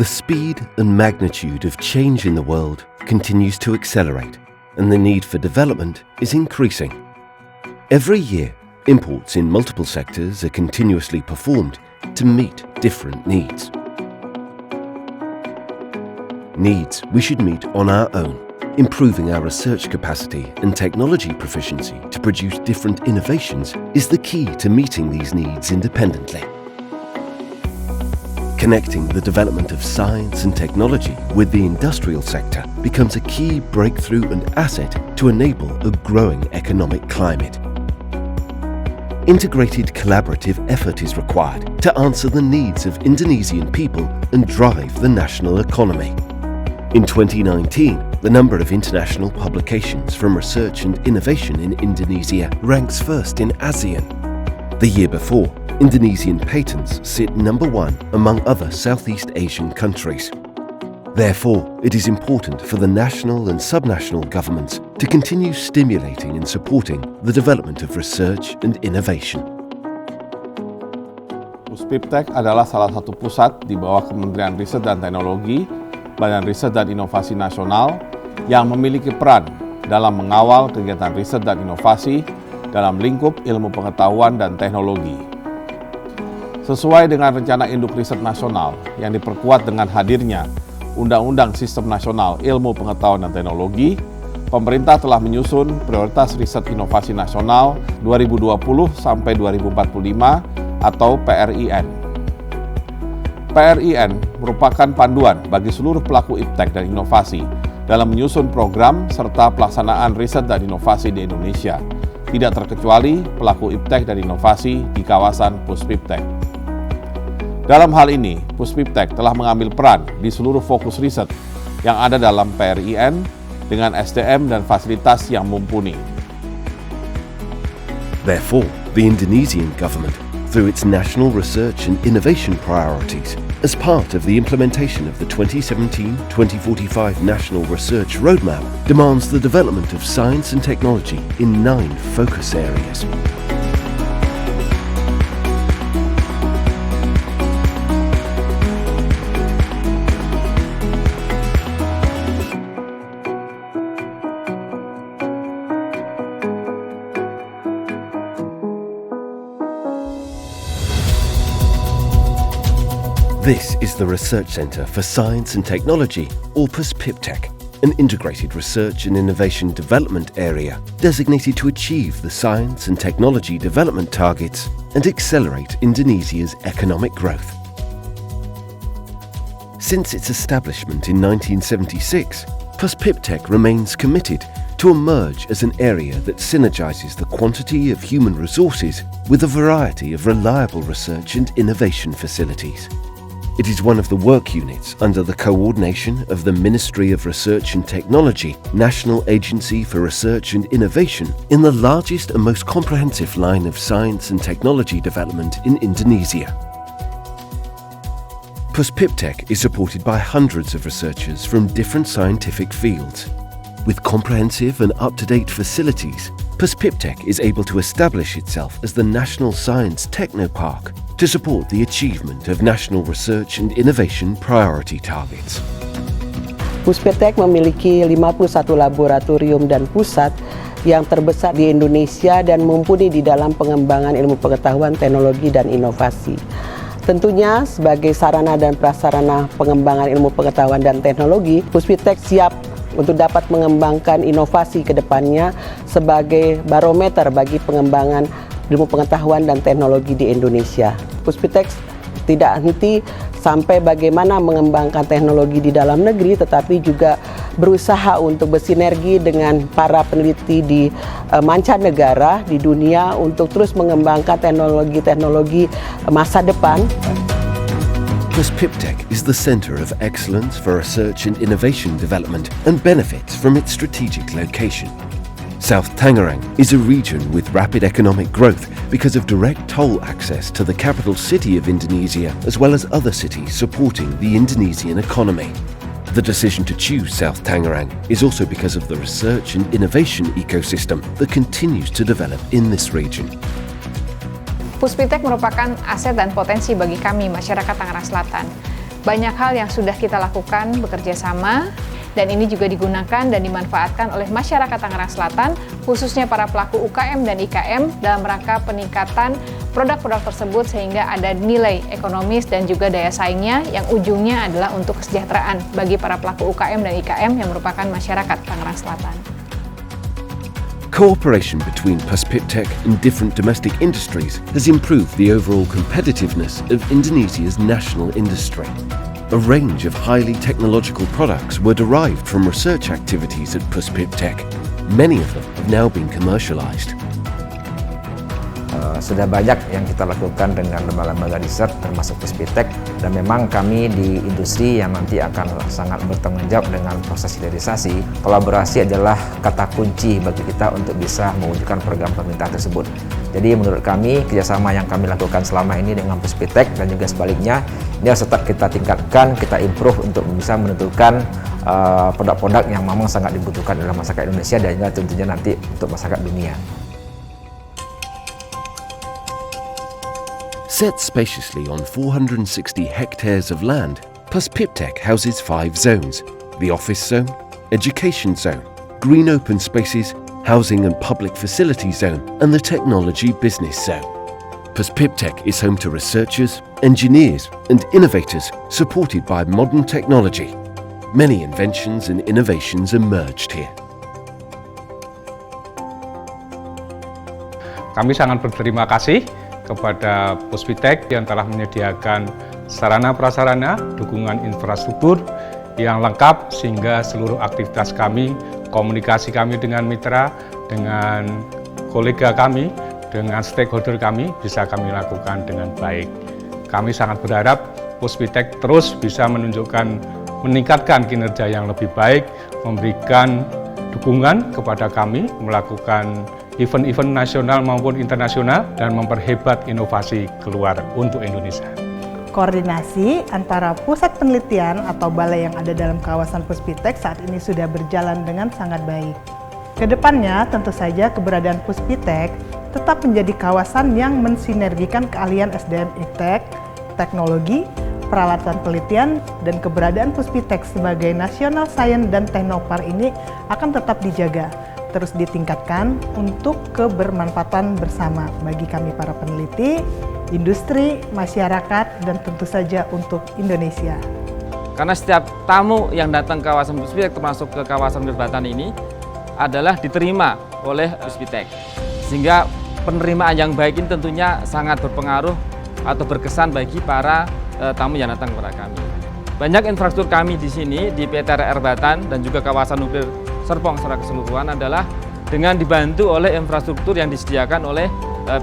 The speed and magnitude of change in the world continues to accelerate, and the need for development is increasing. Every year, imports in multiple sectors are continuously performed to meet different needs. Needs we should meet on our own. Improving our research capacity and technology proficiency to produce different innovations is the key to meeting these needs independently. Connecting the development of science and technology with the industrial sector becomes a key breakthrough and asset to enable a growing economic climate. Integrated collaborative effort is required to answer the needs of Indonesian people and drive the national economy. In 2019, the number of international publications from research and innovation in Indonesia ranks first in ASEAN. The year before, Indonesian patents sit number 1 among other Southeast Asian countries. Therefore, it is important for the national and subnational governments to continue stimulating and supporting the development of research and innovation. Puspiptek adalah salah satu pusat di bawah Kementerian Riset dan Teknologi, Badan Riset dan Inovasi Nasional yang memiliki peran dalam mengawal kegiatan riset dan inovasi dalam lingkup ilmu pengetahuan dan teknologi. Sesuai dengan rencana induk riset nasional yang diperkuat dengan hadirnya Undang-Undang Sistem Nasional Ilmu Pengetahuan dan Teknologi, pemerintah telah menyusun Prioritas Riset Inovasi Nasional 2020 sampai 2045 atau PRIN. PRIN merupakan panduan bagi seluruh pelaku iptek dan inovasi dalam menyusun program serta pelaksanaan riset dan inovasi di Indonesia, tidak terkecuali pelaku iptek dan inovasi di kawasan Puspiptek. Dalam hal ini, Puspiptek telah mengambil peran di seluruh fokus riset yang ada dalam PRIN dengan SDM dan fasilitas yang mumpuni. Therefore, the Indonesian government, through its national research and innovation priorities, as part of the implementation of the 2017-2045 National Research Roadmap, demands the development of science and technology in 9 focus areas. This is the Research Centre for Science and Technology, or Puspiptek, an integrated research and innovation development area designated to achieve the science and technology development targets and accelerate Indonesia's economic growth. Since its establishment in 1976, Puspiptek remains committed to emerge as an area that synergizes the quantity of human resources with a variety of reliable research and innovation facilities. It is one of the work units under the coordination of the Ministry of Research and Technology, National Agency for Research and Innovation, in the largest and most comprehensive line of science and technology development in Indonesia. Puspiptek is supported by hundreds of researchers from different scientific fields. With comprehensive and up-to-date facilities, Puspiptek is able to establish itself as the National Science Technopark to support the achievement of national research and innovation priority targets. Puspiptek memiliki 51 laboratorium dan pusat yang terbesar di Indonesia dan mumpuni di dalam pengembangan ilmu pengetahuan, teknologi, dan inovasi. Tentunya sebagai sarana dan prasarana pengembangan ilmu pengetahuan dan teknologi, Puspiptek siap untuk dapat mengembangkan inovasi ke depannya sebagai barometer bagi pengembangan ilmu pengetahuan dan teknologi di Indonesia. Puspiptek tidak henti sampai bagaimana mengembangkan teknologi di dalam negeri, tetapi juga berusaha untuk bersinergi dengan para peneliti di mancanegara di dunia untuk terus mengembangkan teknologi-teknologi masa depan. Puspiptek is the center of excellence for research and innovation development and benefits from its strategic location. South Tangerang is a region with rapid economic growth because of direct toll access to the capital city of Indonesia, as well as other cities supporting the Indonesian economy. The decision to choose South Tangerang is also because of the research and innovation ecosystem that continues to develop in this region. Puspiptek merupakan aset dan potensi bagi kami, masyarakat Tangerang Selatan. Banyak hal yang sudah kita lakukan bekerja sama, dan ini juga digunakan dan dimanfaatkan oleh masyarakat Tangerang Selatan, khususnya para pelaku UKM dan IKM dalam rangka peningkatan produk-produk tersebut sehingga ada nilai ekonomis dan juga daya saingnya yang ujungnya adalah untuk kesejahteraan bagi para pelaku UKM dan IKM yang merupakan masyarakat Tangerang Selatan. Cooperation between Puspiptek and different domestic industries has improved the overall competitiveness of Indonesia's national industry. A range of highly technological products were derived from research activities at Puspiptek. Many of them have now been commercialized. Sudah banyak yang kita lakukan dengan lembaga-lembaga riset termasuk Puspiptek, dan memang kami di industri yang nanti akan sangat bertanggung jawab dengan proses hilirisasi. Kolaborasi adalah kata kunci bagi kita untuk bisa mewujudkan program pemerintah tersebut. Jadi menurut kami kerjasama yang kami lakukan selama ini dengan Puspiptek dan juga sebaliknya ini harus tetap kita tingkatkan, kita improve untuk bisa menentukan produk-produk yang memang sangat dibutuhkan oleh masyarakat Indonesia dan juga tentunya nanti untuk masyarakat dunia. Set spaciously on 460 hectares of land, Puspiptek houses 5 zones: the office zone, education zone, green open spaces, housing and public facilities zone, and the technology business zone. Puspiptek is home to researchers, engineers, and innovators supported by modern technology. Many inventions and innovations emerged here. Kami sangat berterima kasih kepada Puspiptek yang telah menyediakan sarana prasarana, dukungan infrastruktur yang lengkap sehingga seluruh aktivitas kami, komunikasi kami dengan mitra, dengan kolega kami, dengan stakeholder kami bisa kami lakukan dengan baik. Kami sangat berharap Puspiptek terus bisa meningkatkan kinerja yang lebih baik, memberikan dukungan kepada kami melakukan event-event nasional maupun internasional dan memperhebat inovasi keluar untuk Indonesia. Koordinasi antara pusat penelitian atau balai yang ada dalam kawasan Puspiptek saat ini sudah berjalan dengan sangat baik. Kedepannya tentu saja keberadaan Puspiptek tetap menjadi kawasan yang mensinergikan keahlian SDM iptek, teknologi, peralatan penelitian, dan keberadaan Puspiptek sebagai National Science dan Technopark ini akan tetap dijaga, terus ditingkatkan untuk kebermanfaatan bersama bagi kami para peneliti, industri, masyarakat, dan tentu saja untuk Indonesia. Karena setiap tamu yang datang ke kawasan Puspiptek termasuk ke kawasan Gerbatan ini adalah diterima oleh Puspiptek. Sehingga penerimaan yang baik ini tentunya sangat berpengaruh atau berkesan bagi para tamu yang datang kepada kami. Banyak infrastruktur kami di sini di PTRR Batan dan juga kawasan nuklir Serpong secara keseluruhan adalah dengan dibantu oleh infrastruktur yang disediakan oleh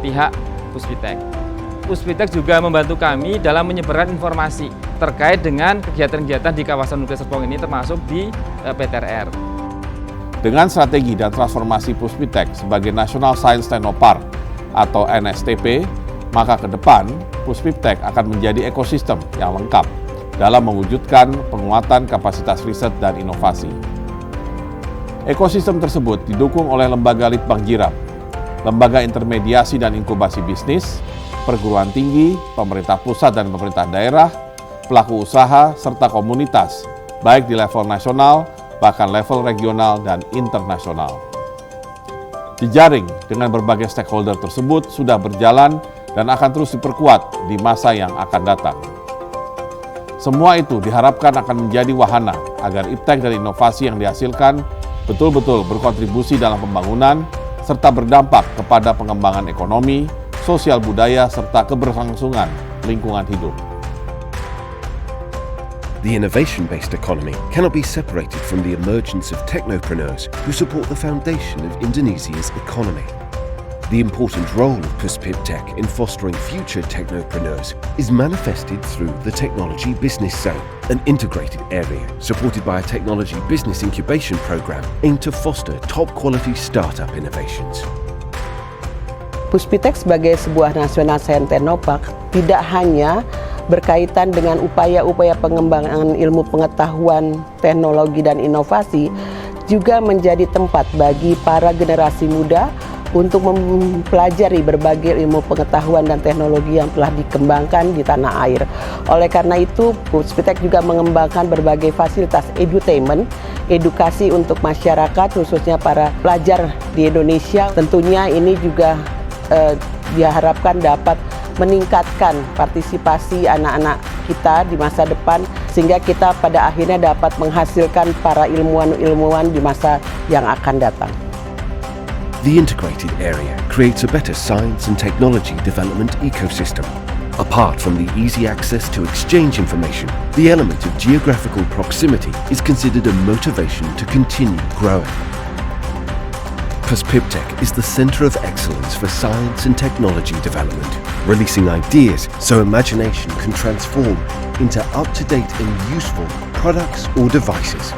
pihak Puspiptek. Puspiptek juga membantu kami dalam menyebarkan informasi terkait dengan kegiatan-kegiatan di kawasan nuklir Serpong ini termasuk di PTRR. Dengan strategi dan transformasi Puspiptek sebagai National Science Technopark atau NSTP, maka ke depan Puspiptek akan menjadi ekosistem yang lengkap dalam mewujudkan penguatan kapasitas riset dan inovasi. Ekosistem tersebut didukung oleh lembaga litbang jirap, lembaga intermediasi dan inkubasi bisnis, perguruan tinggi, pemerintah pusat dan pemerintah daerah, pelaku usaha, serta komunitas, baik di level nasional, bahkan level regional dan internasional. Jejaring dengan berbagai stakeholder tersebut sudah berjalan dan akan terus diperkuat di masa yang akan datang. Semua itu diharapkan akan menjadi wahana agar iptek dan inovasi yang dihasilkan betul-betul berkontribusi dalam pembangunan serta berdampak kepada pengembangan ekonomi, sosial budaya, serta keberlangsungan lingkungan hidup. The innovation-based economy cannot be separated from the emergence of technopreneurs who support the foundation of Indonesia's economy. The important role of Puspiptek in fostering future technopreneurs is manifested through the Technology Business Zone, an integrated area supported by a technology business incubation program aimed to foster top-quality startup innovations. Puspiptek sebagai sebuah National Science Technopark tidak hanya berkaitan dengan upaya-upaya pengembangan ilmu pengetahuan, teknologi, dan inovasi, juga menjadi tempat bagi para generasi muda untuk mempelajari berbagai ilmu pengetahuan dan teknologi yang telah dikembangkan di tanah air. Oleh karena itu, Puspitek juga mengembangkan berbagai fasilitas edutainment, edukasi untuk masyarakat, khususnya para pelajar di Indonesia. Tentunya ini juga diharapkan dapat meningkatkan partisipasi anak-anak kita di masa depan, sehingga kita pada akhirnya dapat menghasilkan para ilmuwan-ilmuwan di masa yang akan datang. The integrated area creates a better science and technology development ecosystem. Apart from the easy access to exchange information, the element of geographical proximity is considered a motivation to continue growing. Puspiptek is the center of excellence for science and technology development, releasing ideas so imagination can transform into up-to-date and useful products or devices.